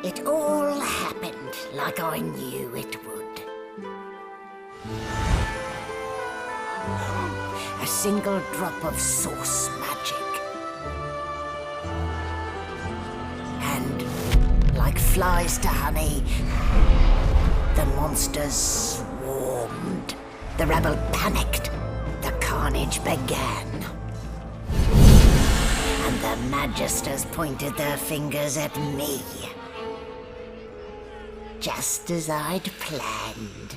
It all happened like I knew it would. A single drop of source magic. And, like flies to honey, the monsters swarmed. The rebel panicked. The carnage began. And the Magisters pointed their fingers at me. Just as I'd planned.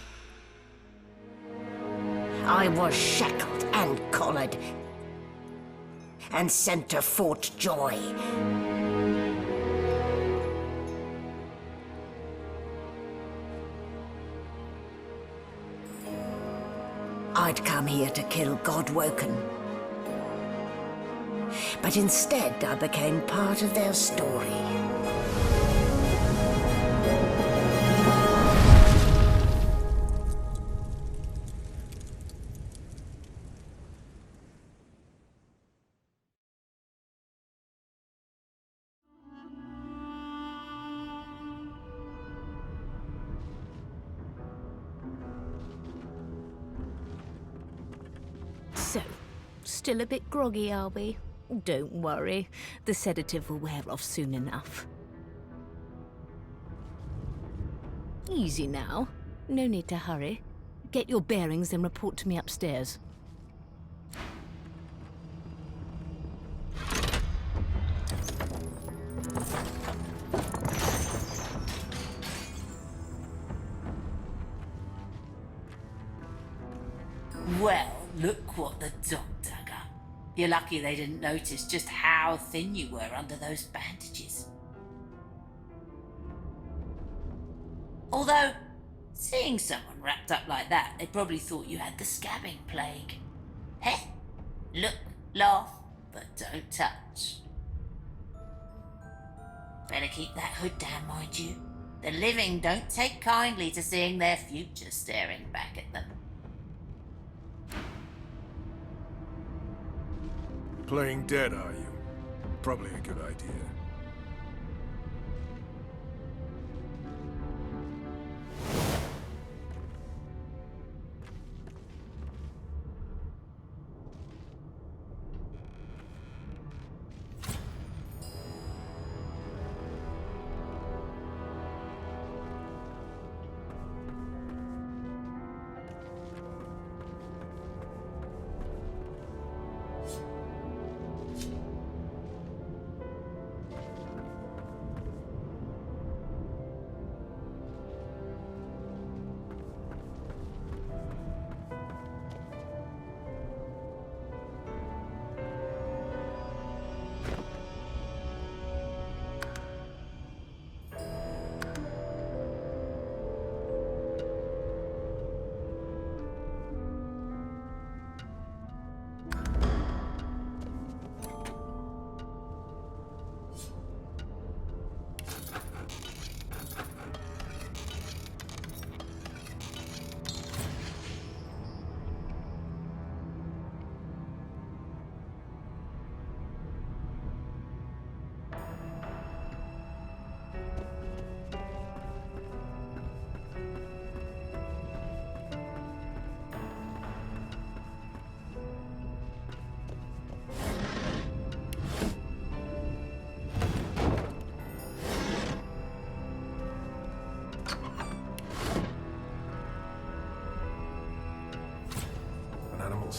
I was shackled and collared, and sent to Fort Joy. I'd come here to kill Godwoken. But instead, I became part of their story. So, still a bit groggy, are we? Don't worry, the sedative will wear off soon enough. Easy now. No need to hurry. Get your bearings and report to me upstairs. Well, look what the dog dug up. You're lucky they didn't notice just how thin you were under those bandages. Although, seeing someone wrapped up like that, they probably thought you had the scabbing plague. Heh? Look, laugh, but don't touch. Better keep that hood down, mind you. The living don't take kindly to seeing their future staring back at them. Playing dead, are you? Probably a good idea.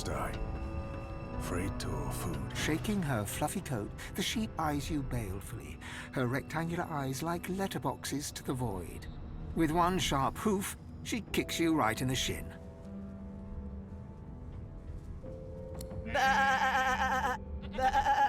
Die. Afraid to food. Shaking her fluffy coat, the sheep eyes you balefully, her rectangular eyes like letterboxes to the void. With one sharp hoof, she kicks you right in the shin. Bah! Bah!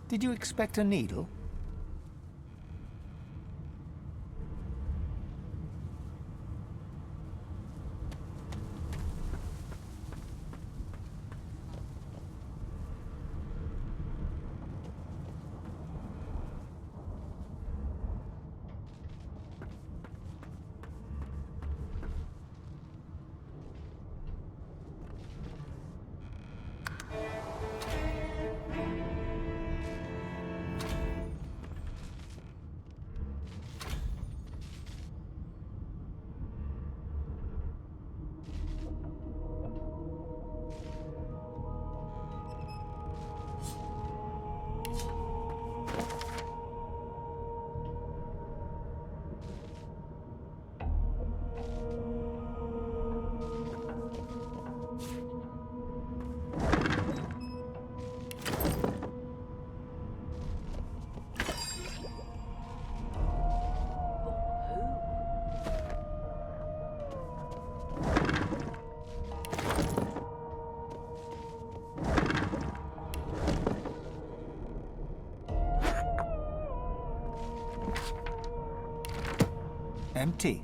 Did you expect a needle? Empty.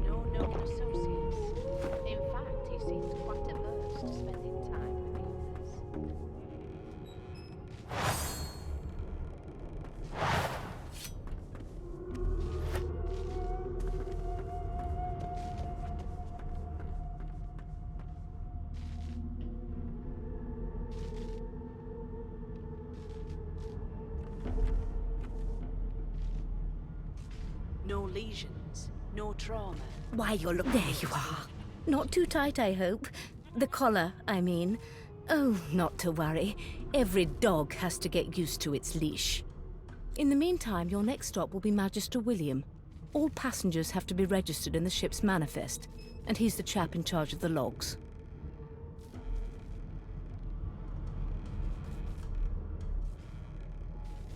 No known associates. In fact, he seems quite averse to spending time with the others. No lesions, no trauma. Why, there you are. Not too tight, I hope. The collar, I mean. Oh, not to worry. Every dog has to get used to its leash. In the meantime, your next stop will be Magister William. All passengers have to be registered in the ship's manifest, and he's the chap in charge of the logs.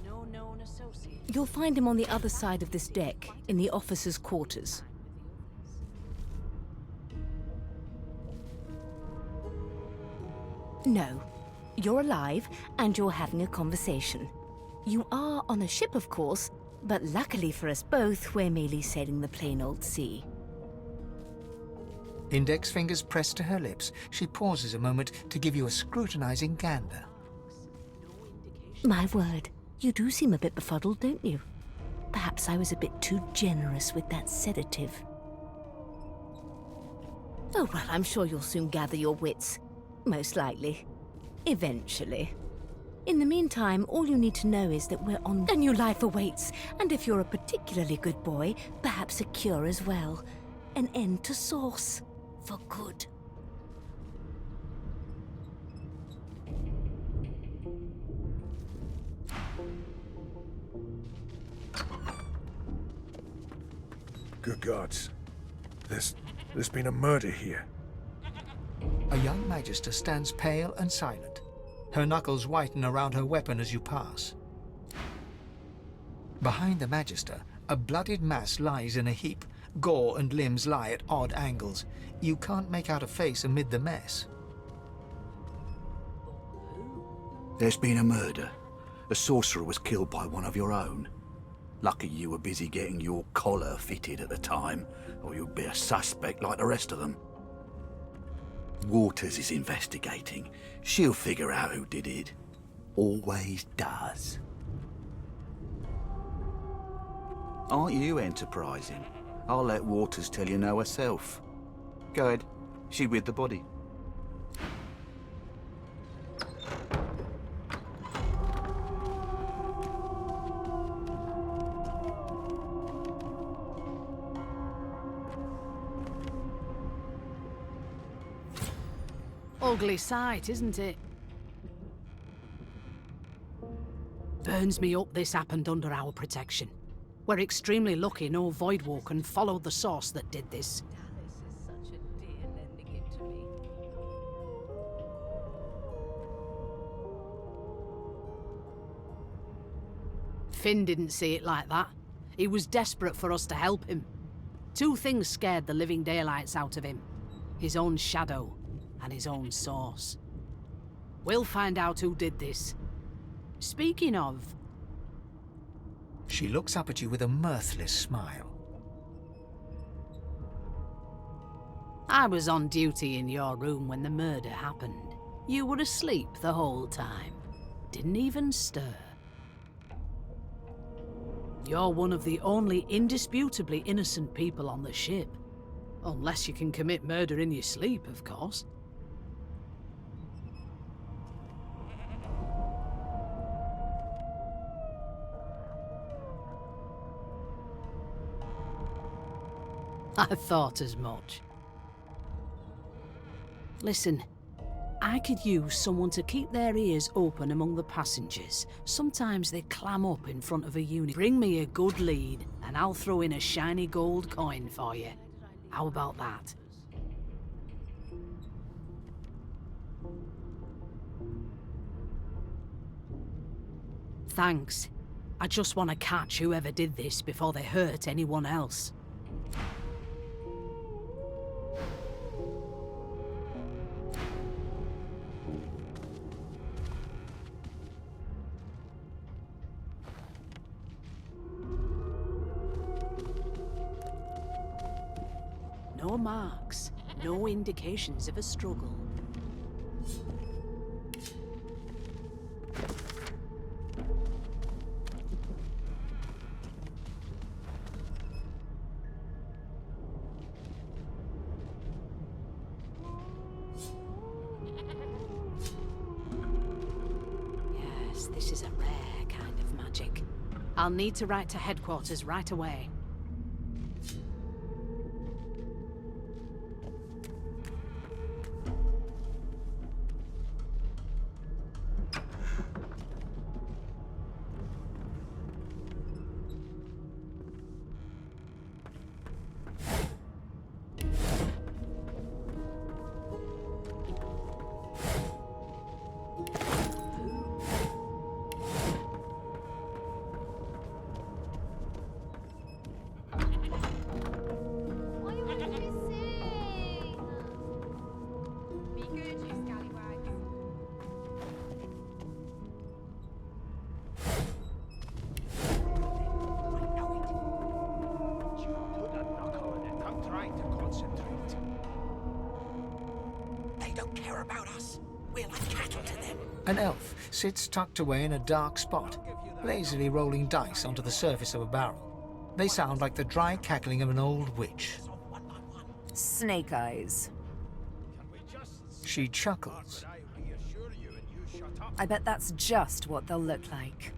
No known associates. You'll find him on the other side of this deck, in the officers' quarters. No. You're alive, and you're having a conversation. You are on a ship, of course, but luckily for us both, we're merely sailing the plain old sea. Index fingers pressed to her lips, she pauses a moment to give you a scrutinizing gander. My word, you do seem a bit befuddled, don't you? Perhaps I was a bit too generous with that sedative. Oh, well, I'm sure you'll soon gather your wits. Most likely. Eventually. In the meantime, all you need to know is that we're on... A new life awaits, and if you're a particularly good boy, perhaps a cure as well. An end to Source. For good. Good gods. There's been a murder here. A young magister stands pale and silent. Her knuckles whiten around her weapon as you pass. Behind the magister, a bloodied mass lies in a heap. Gore and limbs lie at odd angles. You can't make out a face amid the mess. There's been a murder. A sorcerer was killed by one of your own. Lucky you were busy getting your collar fitted at the time, or you'd be a suspect like the rest of them. Waters is investigating. She'll figure out who did it. Always does. Aren't you enterprising? I'll let Waters tell you no herself. Go ahead. She's with the body. Ugly sight, isn't it? Burns me up this happened under our protection. We're extremely lucky no Voidwalker followed the source that did this. Finn didn't see it like that. He was desperate for us to help him. Two things scared the living daylights out of him. His own shadow and his own source. We'll find out who did this. Speaking of... She looks up at you with a mirthless smile. I was on duty in your room when the murder happened. You were asleep the whole time. Didn't even stir. You're one of the only indisputably innocent people on the ship. Unless you can commit murder in your sleep, of course. I thought as much. Listen, I could use someone to keep their ears open among the passengers. Sometimes they clam up in front of a unit. Bring me a good lead, and I'll throw in a shiny gold coin for you. How about that? Thanks. I just want to catch whoever did this before they hurt anyone else. No marks, no indications of a struggle. Yes, this is a rare kind of magic. I'll need to write to headquarters right away. What do you want to sing? Be good, you scallywags. Put a knuckle in it. I'm trying to concentrate. They don't care about us. We're like cattle to them. An elf sits tucked away in a dark spot, lazily rolling dice onto the surface of a barrel. They sound like the dry cackling of an old witch. Snake eyes. She chuckles. I reassure you and you shut up. I bet that's just what they'll look like.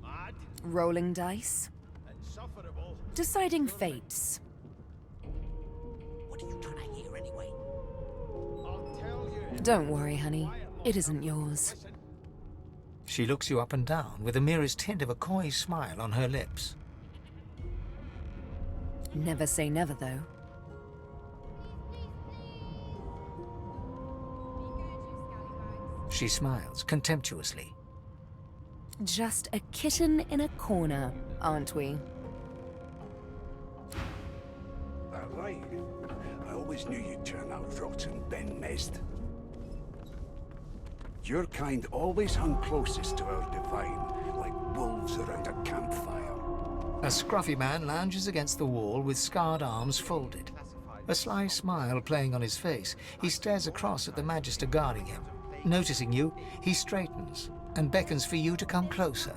Mad Rolling dice. and sufferable. Deciding fates. What are you trying to hear anyway? I'll tell you. Don't worry, honey. It isn't yours. She looks you up and down with the merest hint of a coy smile on her lips. Never say never, though. She smiles contemptuously. Just a kitten in a corner, aren't we? That right. I always knew you'd turn out rotten, Ben Mezd. Your kind always hung closest to our divine, like wolves around a campfire. A scruffy man lounges against the wall with scarred arms folded. A sly smile playing on his face, he stares across at the Magister guarding him. Noticing you, he straightens and beckons for you to come closer.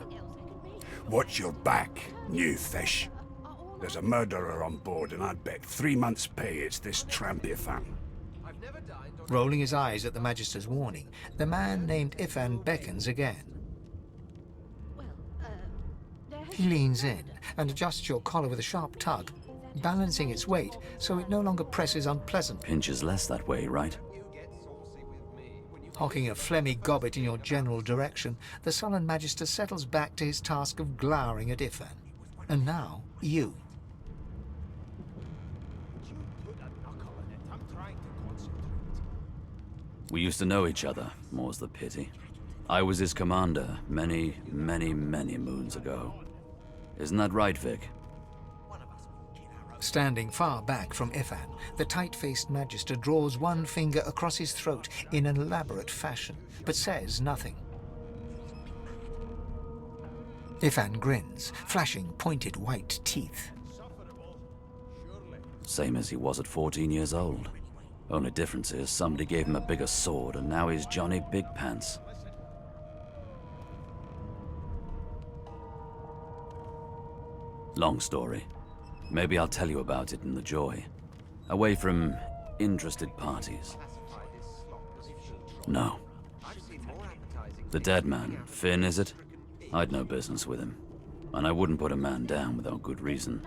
Watch your back, new fish. There's a murderer on board, and I'd bet 3 months' pay it's this trampy fan. Rolling his eyes at the Magister's warning, the man named Ifan beckons again. He leans in and adjusts your collar with a sharp tug, balancing its weight so it no longer presses unpleasantly. Pinches less that way, right? Hocking a phlegmy gobbet in your general direction, the sullen Magister settles back to his task of glowering at Ifan. And now, you. Put a knuckle in it. I'm trying to concentrate. We used to know each other, more's the pity. I was his commander many, many, many moons ago. Isn't that right, Vic? Standing far back from Ifan, the tight-faced Magister draws one finger across his throat in an elaborate fashion, but says nothing. Ifan grins, flashing pointed white teeth. Same as he was at 14 years old. Only difference is somebody gave him a bigger sword and now he's Johnny Big Pants. Long story. Maybe I'll tell you about it in the Joy. Away from interested parties. No. The dead man, Finn, is it? I'd no business with him. And I wouldn't put a man down without good reason.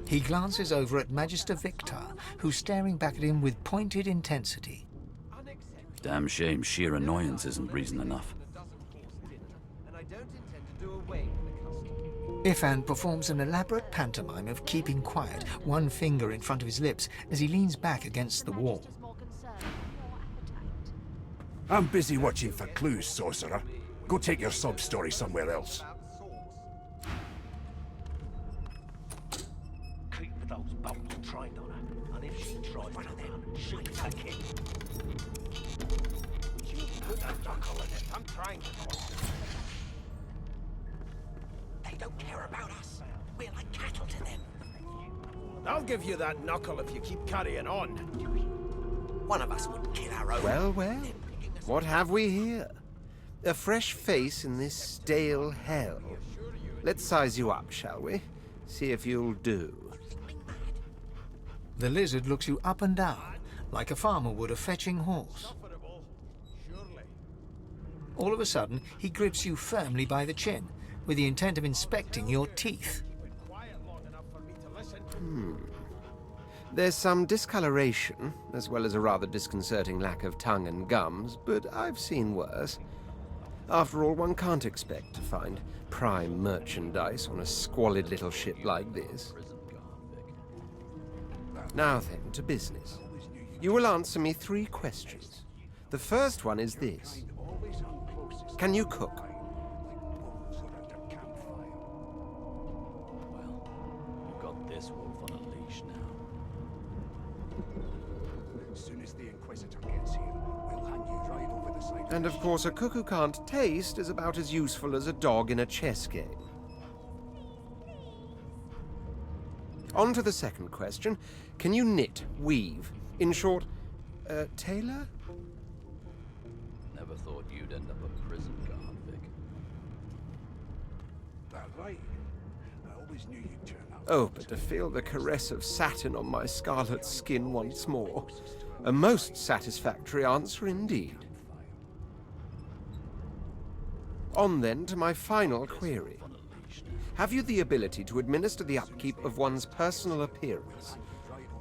He glances over at Magister Victor, who's staring back at him with pointed intensity. Damn shame sheer annoyance isn't reason enough. Ifan performs an elaborate pantomime of keeping quiet, one finger in front of his lips, as he leans back against the wall. I'm busy watching for clues, sorcerer. Go take your sub-story somewhere else. Keep those bolts trained on her, and if she tries one of them, shoot her kid. Put a knuckle in it. I'm trying to concentrate. They don't care about us. We're like cattle to them. I'll give you that knuckle if you keep carrying on. One of us would kill our own. Well, well. What have we here? A fresh face in this stale hell. Let's size you up, shall we? See if you'll do. The lizard looks you up and down, like a farmer would a fetching horse. All of a sudden, he grips you firmly by the chin, with the intent of inspecting your teeth. There's some discoloration, as well as a rather disconcerting lack of tongue and gums, but I've seen worse. After all, one can't expect to find prime merchandise on a squalid little ship like this. Now then, to business. You will answer me 3 questions. The first one is this. Can you cook? You've got this wolf on a leash now. As soon as the Inquisitor gets here, we'll hand you right over the side. And of course, a cook who can't taste is about as useful as a dog in a chess game. On to the second question. Can you knit, weave? In short, tailor? Never thought you'd end up a prison guard, Vic. That right? I always knew you'd turn up. Oh, but to feel the caress of satin on my scarlet skin once more. A most satisfactory answer indeed. On then to my final query. Have you the ability to administer the upkeep of one's personal appearance?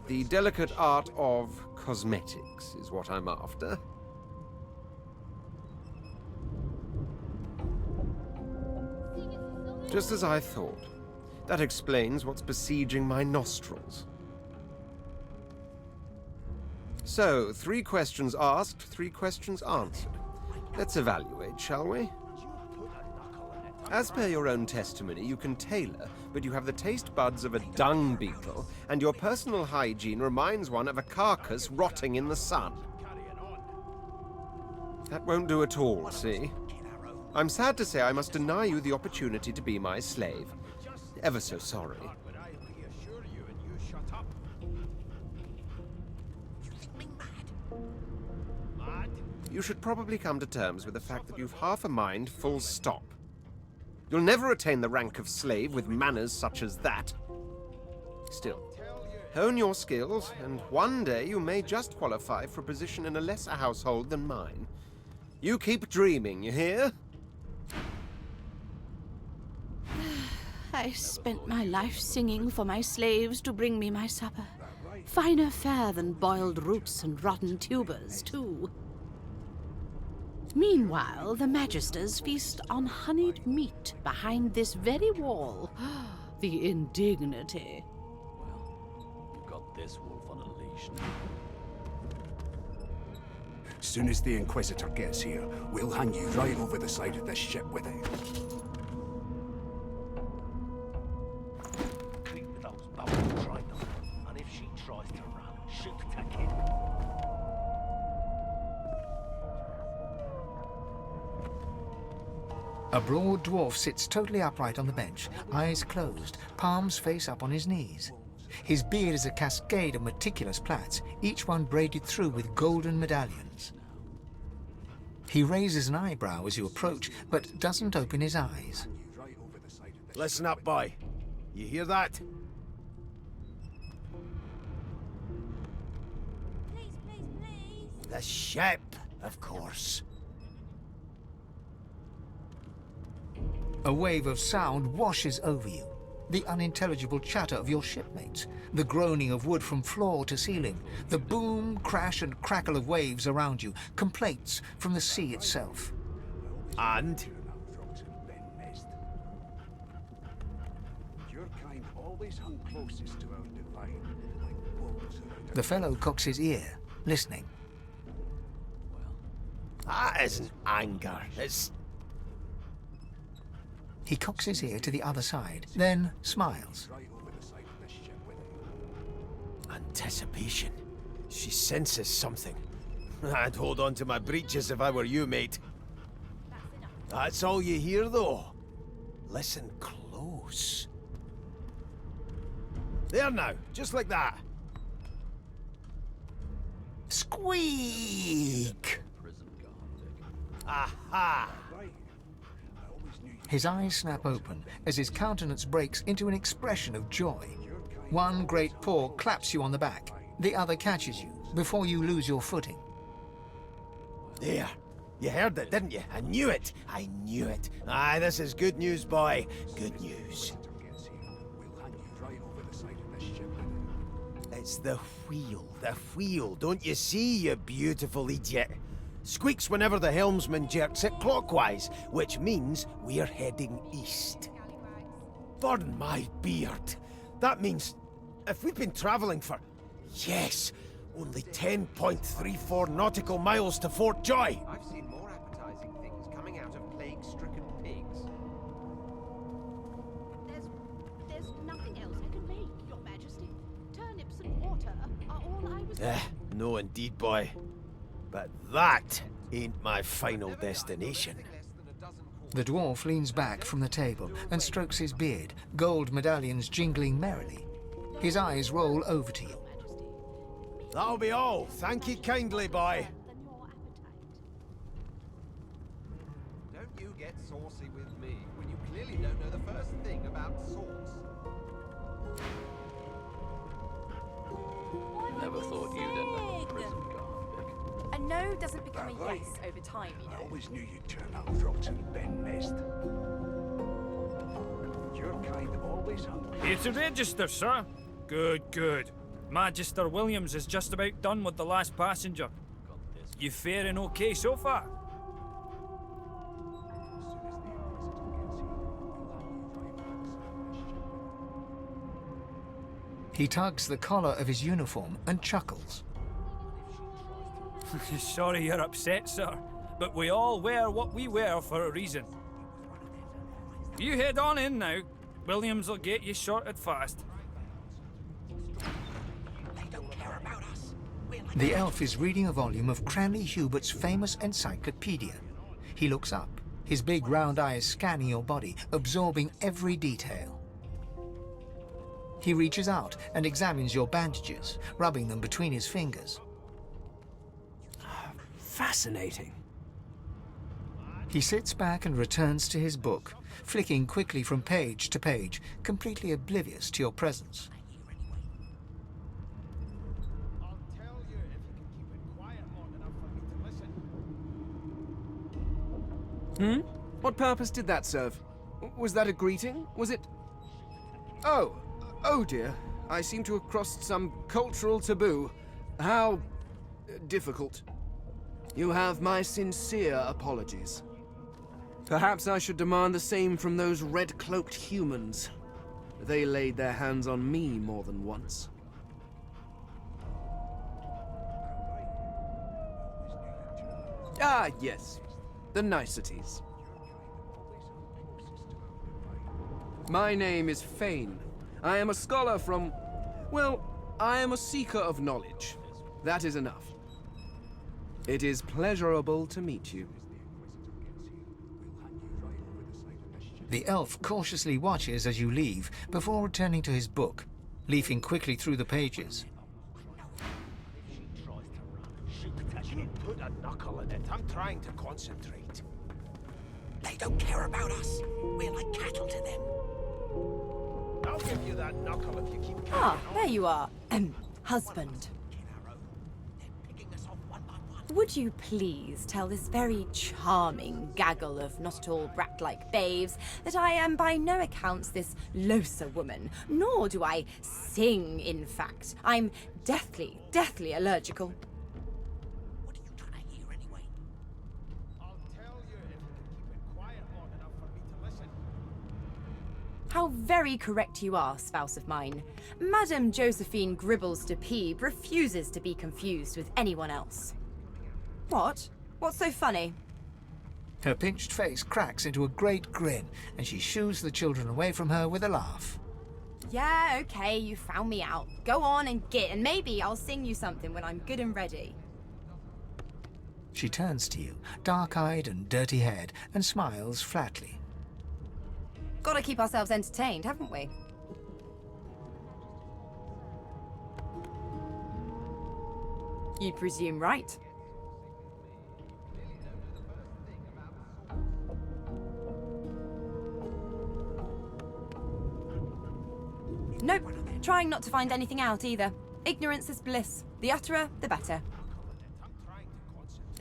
The delicate art of cosmetics is what I'm after. Just as I thought. That explains what's besieging my nostrils. So, 3 questions asked, 3 questions answered. Let's evaluate, shall we? As per your own testimony, you can tailor, but you have the taste buds of a dung beetle, and your personal hygiene reminds one of a carcass rotting in the sun. That won't do at all, see? I'm sad to say I must deny you the opportunity to be my slave. Ever so sorry. You should probably come to terms with the fact that you've half a mind, full stop. You'll never attain the rank of slave with manners such as that. Still, hone your skills, and one day you may just qualify for a position in a lesser household than mine. You keep dreaming, you hear? I spent my life singing for my slaves to bring me my supper. Finer fare than boiled roots and rotten tubers, too. Meanwhile, the Magisters feast on honeyed meat behind this very wall. The indignity. Well, you've got this wolf on a leash now. Soon as the Inquisitor gets here, we'll hang you right over the side of this ship with it. Keep with those bubbles trained on her, and if she tries to run, shoot that kid. A broad dwarf sits totally upright on the bench, eyes closed, palms face up on his knees. His beard is a cascade of meticulous plaits, each one braided through with golden medallions. He raises an eyebrow as you approach, but doesn't open his eyes. Listen up, boy. You hear that? The ship, of course. A wave of sound washes over you. The unintelligible chatter of your shipmates, the groaning of wood from floor to ceiling, the boom, crash and crackle of waves around you, complaints from the sea itself. And? Your kind always hung closest to our divine, like wolves around The fellow cocks his ear, listening. That isn't anger, it's... He cocks his ear to the other side, then smiles. Anticipation. She senses something. I'd hold on to my breeches if I were you, mate. That's all you hear, though. Listen close. There now, just like that. Squeak! Aha! His eyes snap open as his countenance breaks into an expression of joy. One great paw claps you on the back. The other catches you before you lose your footing. There. You heard it, didn't you? I knew it. I knew it. Aye, this is good news, boy. Good news. It's the wheel. The wheel. Don't you see, you beautiful idiot? Squeaks whenever the helmsman jerks it clockwise, which means we're heading east. Burn my beard. That means if we've been travelling for, yes, only 10.34 nautical miles to Fort Joy. I've seen more appetizing things coming out of plague-stricken pigs. There's nothing else I can make, Your Majesty. Turnips and water are all I was... No indeed, boy. But that ain't my final destination. The dwarf leans back from the table and strokes his beard, gold medallions jingling merrily. His eyes roll over to you. That'll be all. Thank you kindly, boy. Don't you get saucy with me when you clearly don't know the first thing about sauce. Never thought you'd end up in prison, Garth. A no doesn't become a yes over time, you know. I always knew you'd turn out rotten, Ben Mist. Your kind always hung... Here to register, sir. Good, good. Magister Williams is just about done with the last passenger. You faring okay so far? He tugs the collar of his uniform and chuckles. Sorry you're upset, sir, but we all wear what we wear for a reason. You head on in now. Williams will get you sorted fast. The elf is reading a volume of Cranley Hubert's famous encyclopedia. He looks up, his big round eyes scanning your body, absorbing every detail. He reaches out and examines your bandages, rubbing them between his fingers. Fascinating. He sits back and returns to his book, flicking quickly from page to page, completely oblivious to your presence. What purpose did that serve? Was that a greeting? Was it... Oh dear. I seem to have crossed some cultural taboo. How... difficult. You have my sincere apologies. Perhaps I should demand the same from those red-cloaked humans. They laid their hands on me more than once. Ah, yes. The niceties. My name is Fane. I am a scholar from... well, I am a seeker of knowledge. That is enough. It is pleasurable to meet you. The elf cautiously watches as you leave before returning to his book, leafing quickly through the pages. You put a knuckle in it. I'm trying to concentrate. They don't care about us. We're like cattle to them. I'll give you that knuckle if you keep Ah, there you are. Husband. Would you please tell this very charming gaggle of not-at-all brat-like babes that I am by no accounts this loaser woman, nor do I sing, in fact. I'm deathly, deathly allergical. What are you trying to hear anyway? I'll tell you if you can keep it quiet long enough for me to listen. How very correct you are, spouse of mine. Madame Josephine Gribbles de Peeb refuses to be confused with anyone else. What? What's so funny? Her pinched face cracks into a great grin, and she shoos the children away from her with a laugh. Yeah, okay, you found me out. Go on and git, and maybe I'll sing you something when I'm good and ready. She turns to you, dark-eyed and dirty-haired, and smiles flatly. Gotta keep ourselves entertained, haven't we? You presume right. Nope, trying not to find anything out either. Ignorance is bliss. The utterer, the better.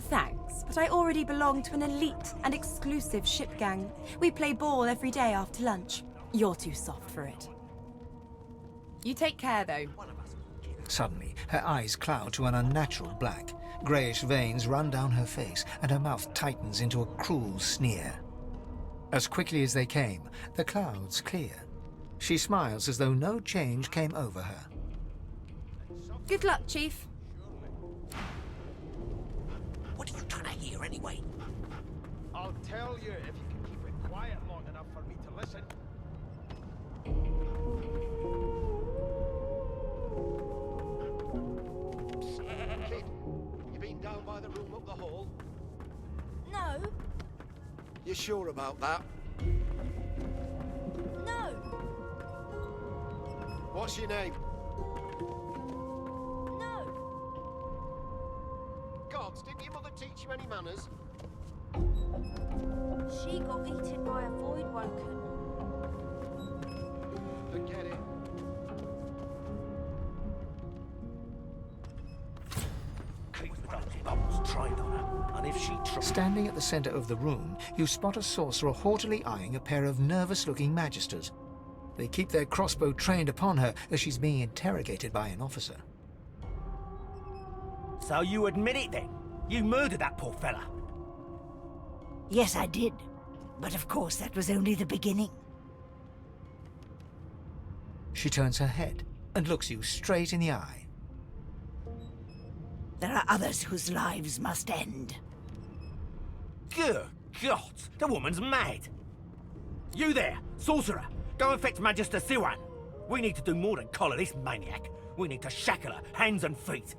Thanks, but I already belong to an elite and exclusive ship gang. We play ball every day after lunch. You're too soft for it. You take care, though. Suddenly, her eyes cloud to an unnatural black. Greyish veins run down her face, and her mouth tightens into a cruel sneer. As quickly as they came, the clouds clear. She smiles as though no change came over her. Good luck, Chief. What are you trying to hear anyway? I'll tell you if you can keep it quiet long enough for me to listen. Kid, you been down by the room up the hall? No. You sure about that? No. What's your name? No. Gods, didn't your mother teach you any manners? She got eaten by a void woken. Forget it. Keep those bubbles trained on her, and if she tries... Standing at the center of the room, you spot a sorcerer haughtily eyeing a pair of nervous-looking magisters. They keep their crossbow trained upon her as she's being interrogated by an officer. So you admit it then? You murdered that poor fella? Yes, I did. But of course, that was only the beginning. She turns her head and looks you straight in the eye. There are others whose lives must end. Good God, the woman's mad. You there, sorcerer, go and fetch Magister Siwan. We need to do more than collar this maniac. We need to shackle her, hands and feet.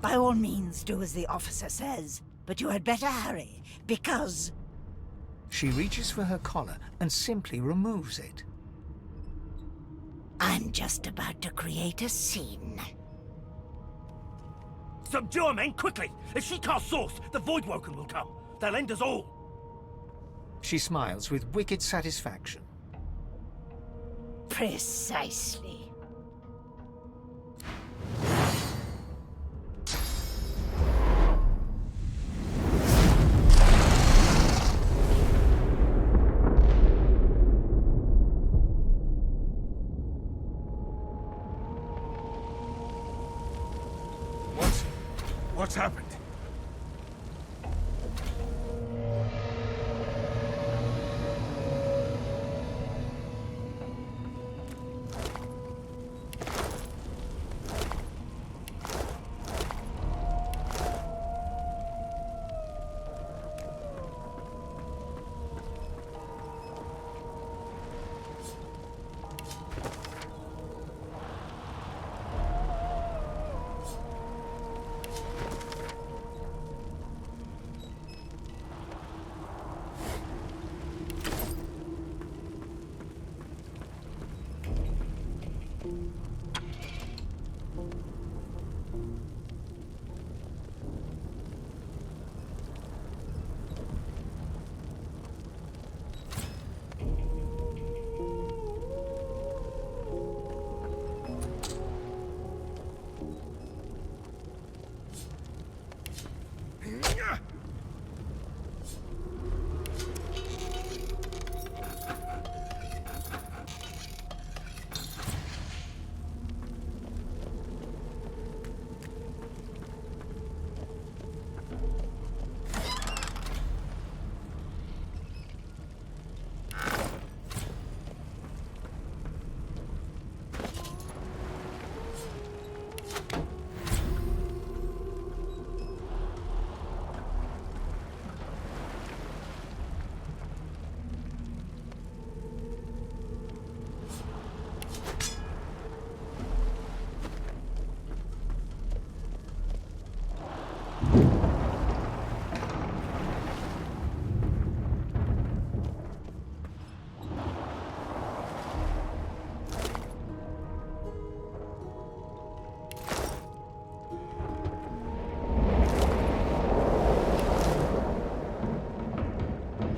By all means, do as the officer says. But you had better hurry, because... She reaches for her collar and simply removes it. I'm just about to create a scene. Subdue her, men, quickly! If she casts source, the Voidwoken will come. They'll end us all. She smiles with wicked satisfaction. Precisely. What's happened?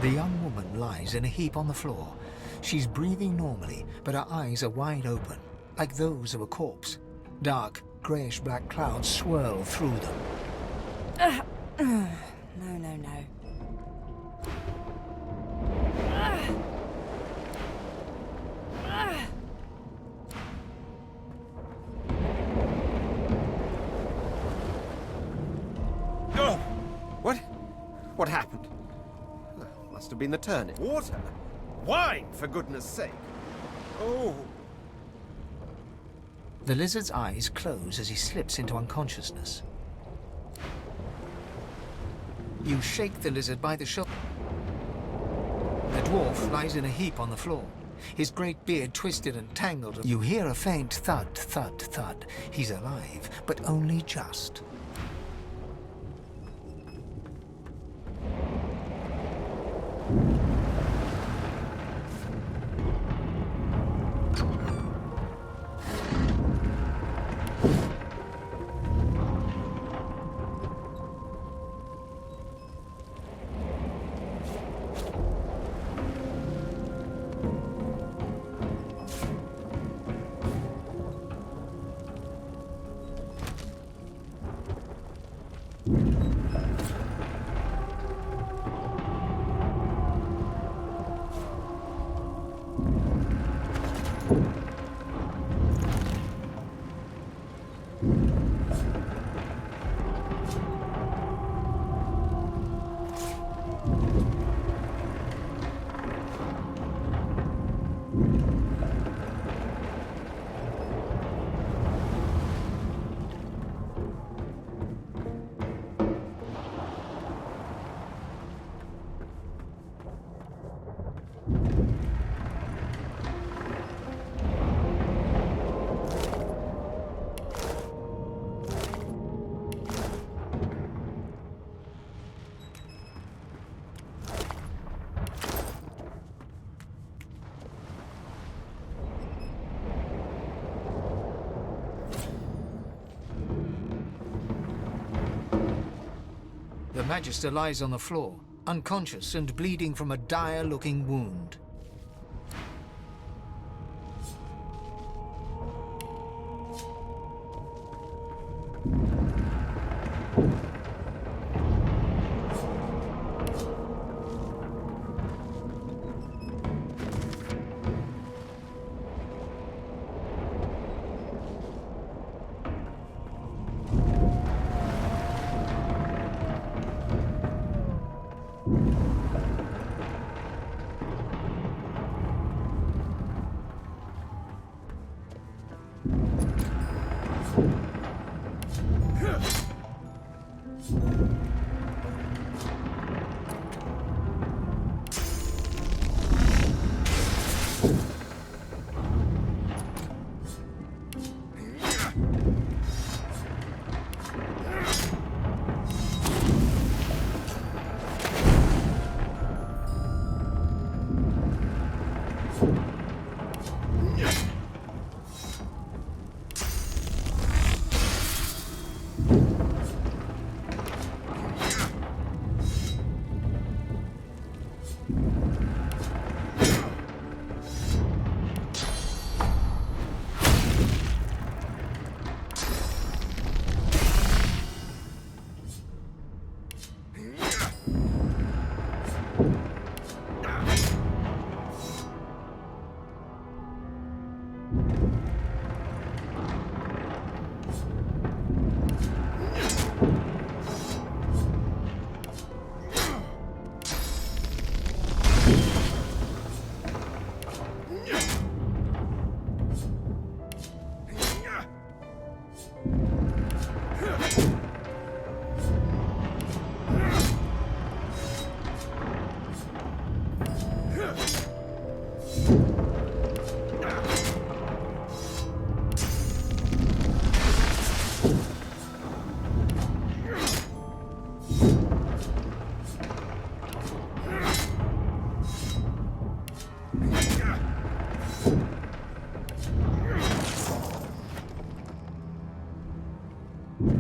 The young woman lies in a heap on the floor. She's breathing normally, but her eyes are wide open, like those of a corpse. Dark, greyish-black clouds swirl through them. No. Oh! What happened? Must have been the turnip. Water? Wine, for goodness sake! Oh! The lizard's eyes close as he slips into unconsciousness. You shake the lizard by the shoulder. The dwarf lies in a heap on the floor, his great beard twisted and tangled. You hear a faint thud, thud, thud. He's alive, but only just. The Magister lies on the floor, unconscious and bleeding from a dire-looking wound. Not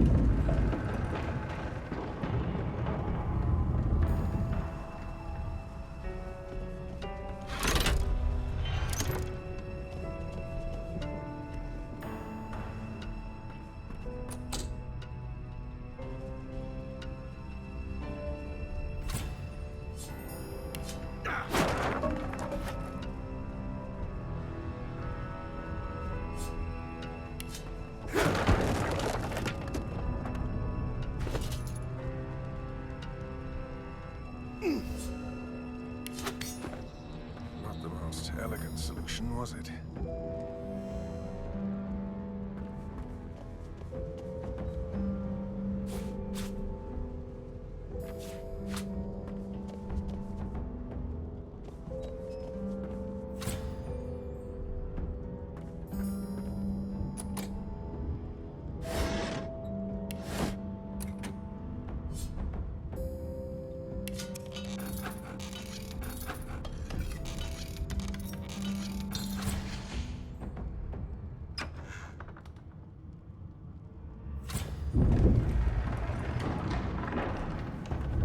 the most elegant solution, was it?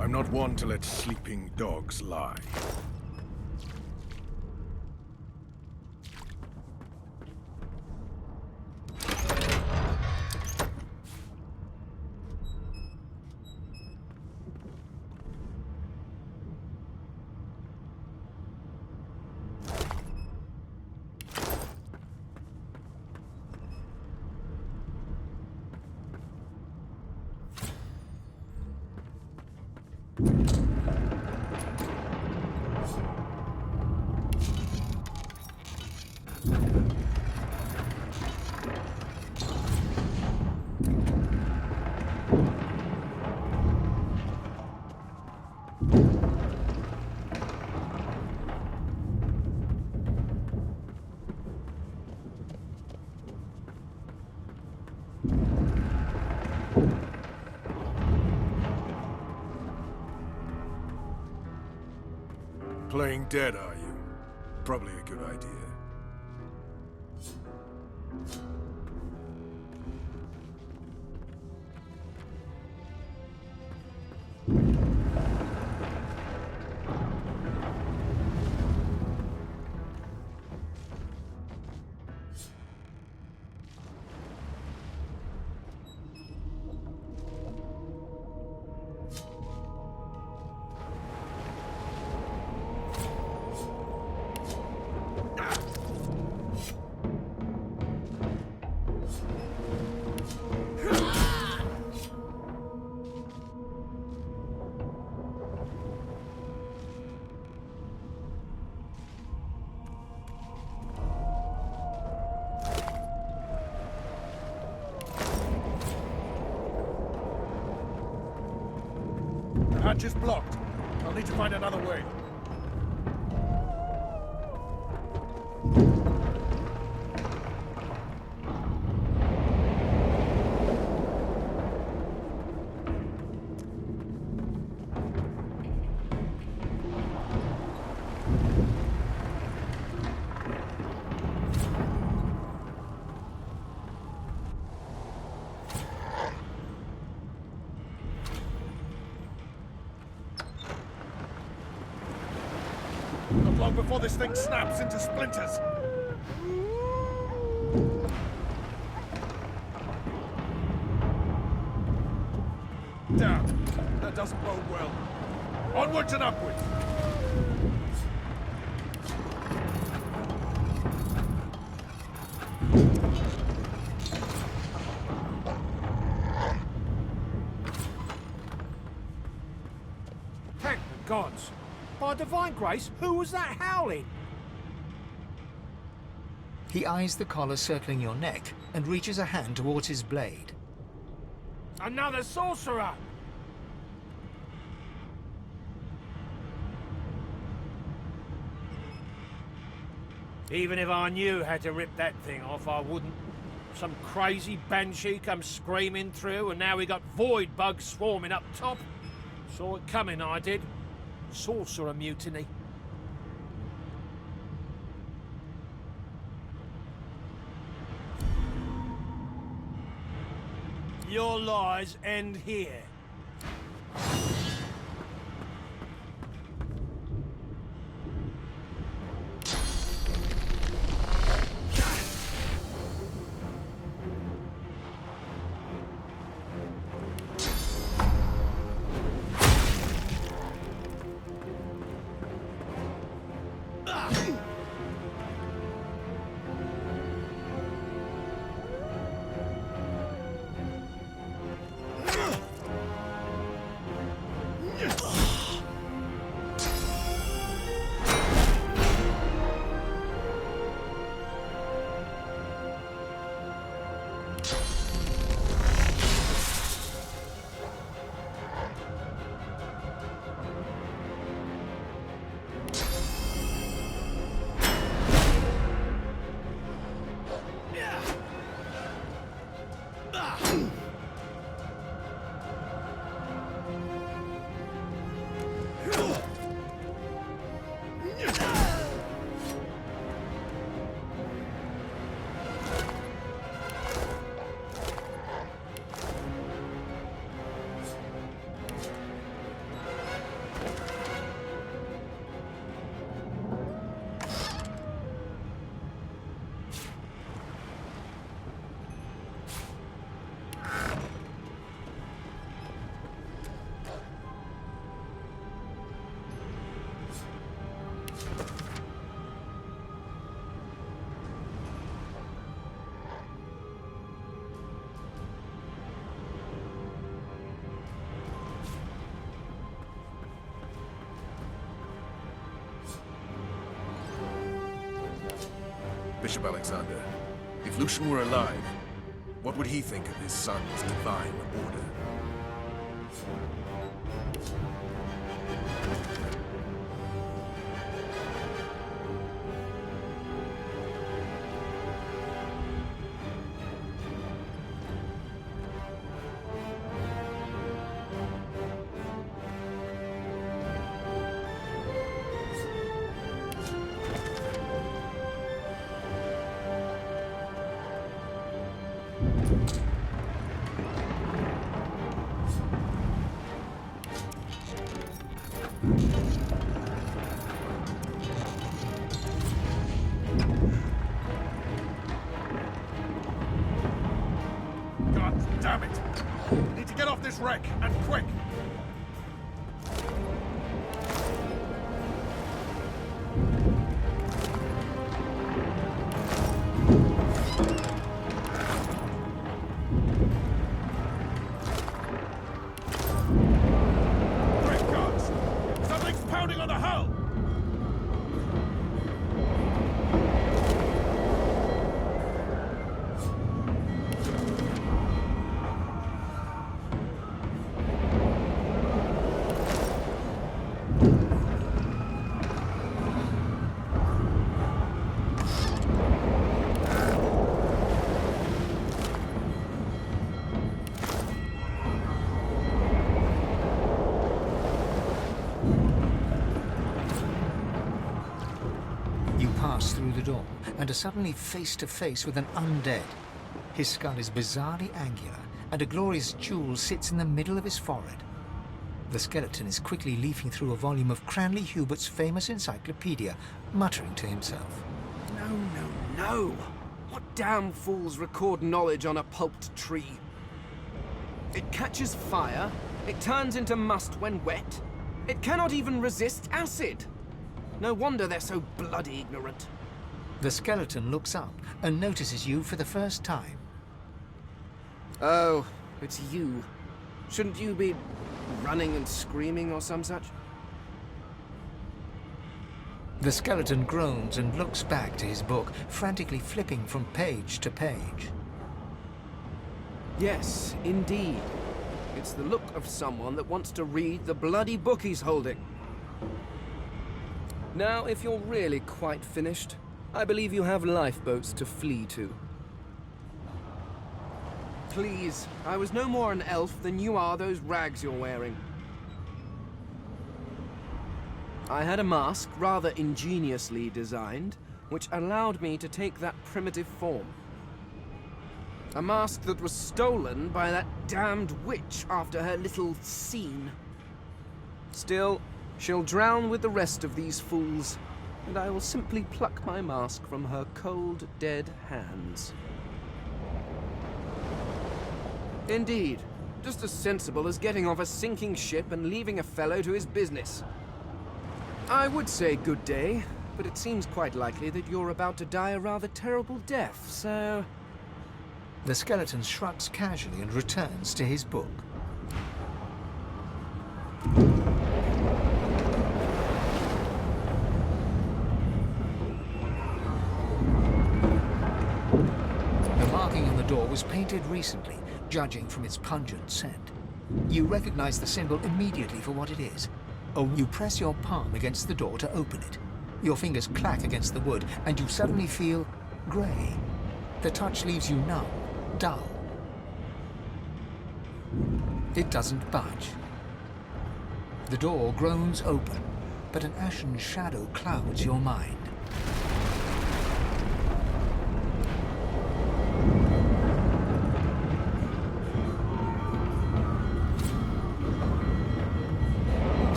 I'm not one to let sleeping dogs lie. Playing dead, are you? Probably a good idea. The hatch is blocked. I'll need to find another way. Not long before this thing snaps into splinters. Damn, that doesn't bode well. Onwards and upwards. Thank the gods. By divine grace, who was that howling? He eyes the collar circling your neck and reaches a hand towards his blade. Another sorcerer! Even if I knew how to rip that thing off, I wouldn't. Some crazy banshee comes screaming through, and now we got void bugs swarming up top. Saw it coming, I did. Sorcerer mutiny. Your lies end here. Bishop Alexander, if Lucian were alive, what would he think of his son's divine order? God damn it! Need to get off this wreck, and quick! Quick, guards! Something's pounding on the hull! You pass through the door and are suddenly face to face with an undead. His skull is bizarrely angular, and a glorious jewel sits in the middle of his forehead. The skeleton is quickly leafing through a volume of Cranley Hubert's famous encyclopedia, muttering to himself. No! What damn fools record knowledge on a pulped tree? It catches fire, it turns into must when wet, it cannot even resist acid. No wonder they're so bloody ignorant. The skeleton looks up and notices you for the first time. Oh, it's you. Shouldn't you be running and screaming or some such? The skeleton groans and looks back to his book, frantically flipping from page to page. Yes, indeed. It's the look of someone that wants to read the bloody book he's holding. Now, if you're really quite finished, I believe you have lifeboats to flee to. Please, I was no more an elf than you are those rags you're wearing. I had a mask, rather ingeniously designed, which allowed me to take that primitive form. A mask that was stolen by that damned witch after her little scene. Still, she'll drown with the rest of these fools, and I will simply pluck my mask from her cold, dead hands. Indeed, just as sensible as getting off a sinking ship and leaving a fellow to his business. I would say good day, but it seems quite likely that you're about to die a rather terrible death, so... The skeleton shrugs casually and returns to his book. The marking on the door was painted recently, judging from its pungent scent. You recognize the symbol immediately for what it is. Oh, you press your palm against the door to open it. Your fingers clack against the wood, and you suddenly feel grey. The touch leaves you numb, dull. It doesn't budge. The door groans open, but an ashen shadow clouds your mind.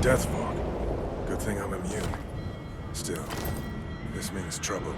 Death fog. Good thing I'm immune. Still, this means trouble.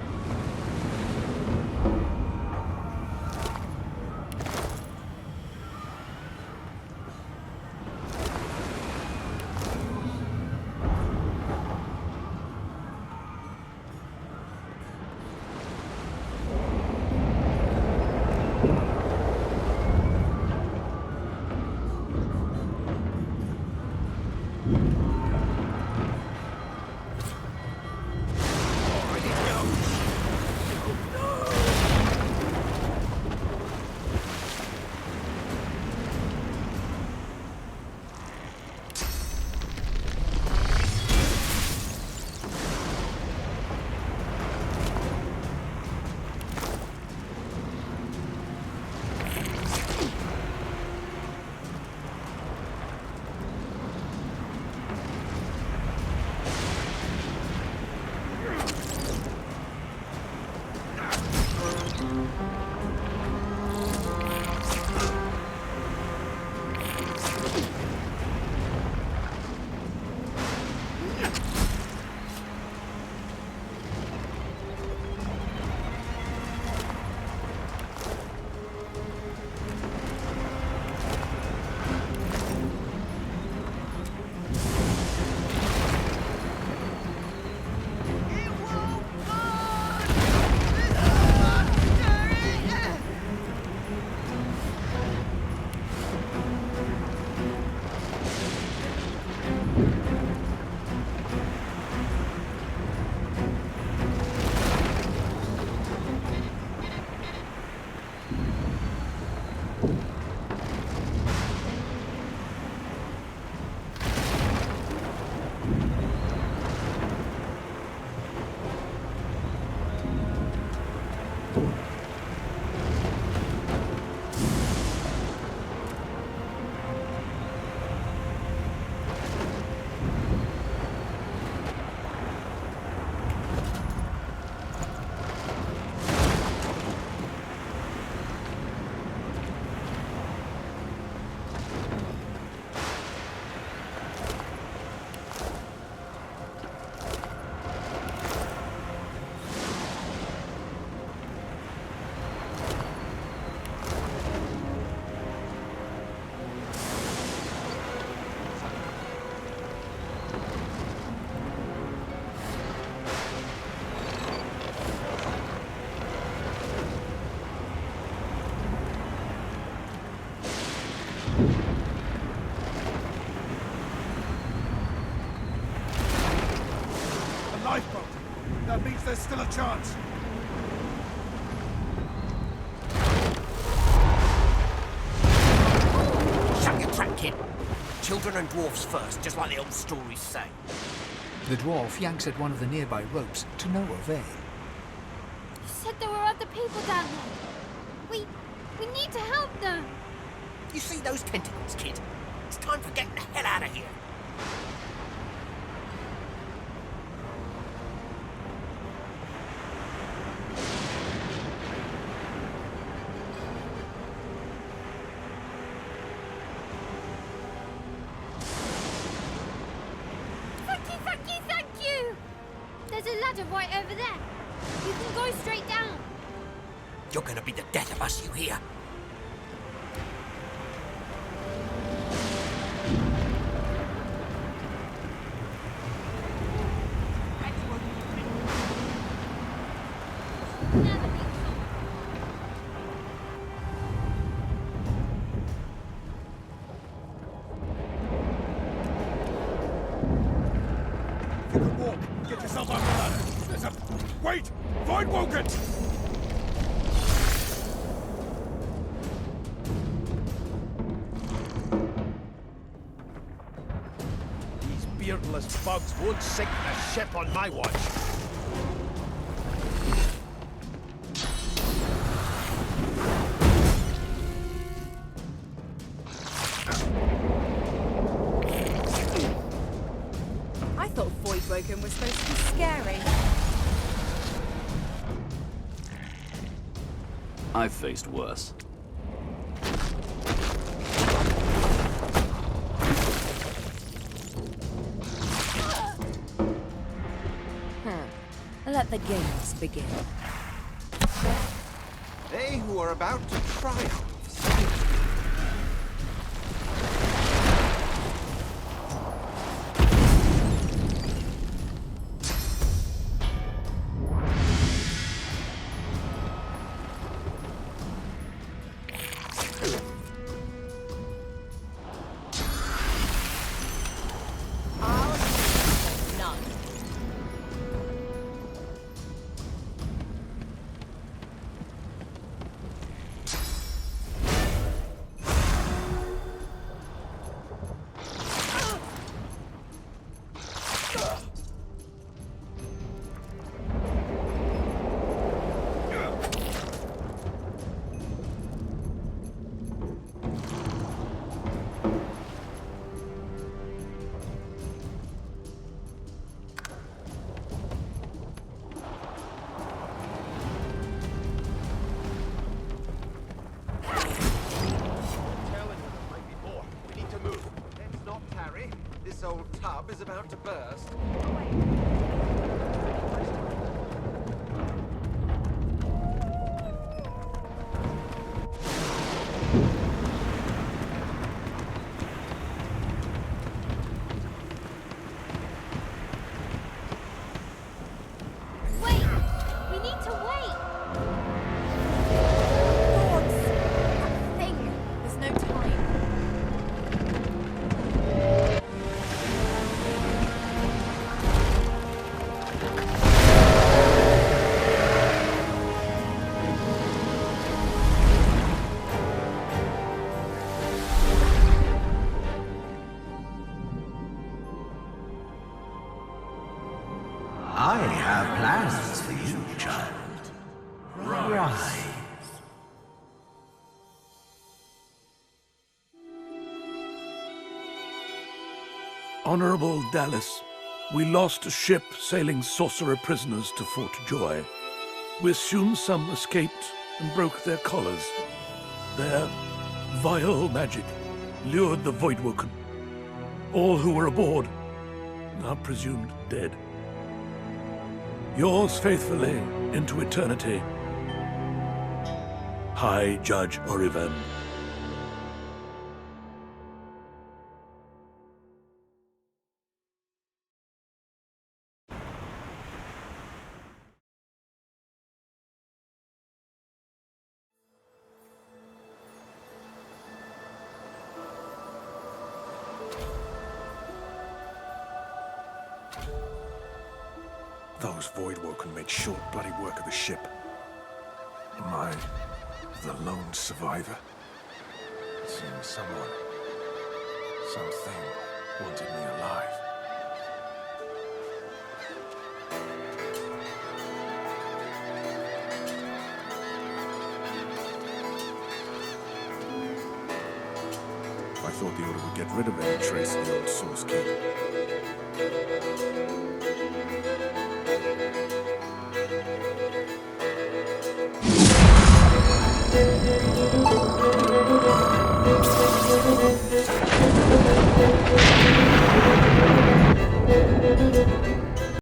lifeboat. That means there's still a chance. Shut your trap, kid. Children and dwarfs first, just like the old stories say. The dwarf yanks at one of the nearby ropes to no avail. You said there were other people down there. We need to help them. You see those tentacles, kid? It's time for getting the hell out of here. ladder right over there. You can go straight down. You're gonna be the death of us, you hear? You can walk. Get yourself up the ladder. There's a... Wait! Voidwoken! These beardless bugs won't sink a ship on my watch. I thought Voidwoken was supposed to be scary. I've faced worse. Let the games begin. They who are about to triumph. None. This old tub is about to burst. Wait! We need to wait! Gods! That thing! There's no time. I have plans for you, child. Rise. Honorable Dallas, we lost a ship sailing sorcerer prisoners to Fort Joy. We assume some escaped and broke their collars. Their vile magic lured the Voidwoken. All who were aboard are presumed dead. Yours faithfully into eternity, High Judge Oriven. Those Voidwoken made short bloody work of the ship. Am I the lone survivor? It seems someone, something, wanted me alive. I thought the Order would get rid of any trace of the old Source Keep.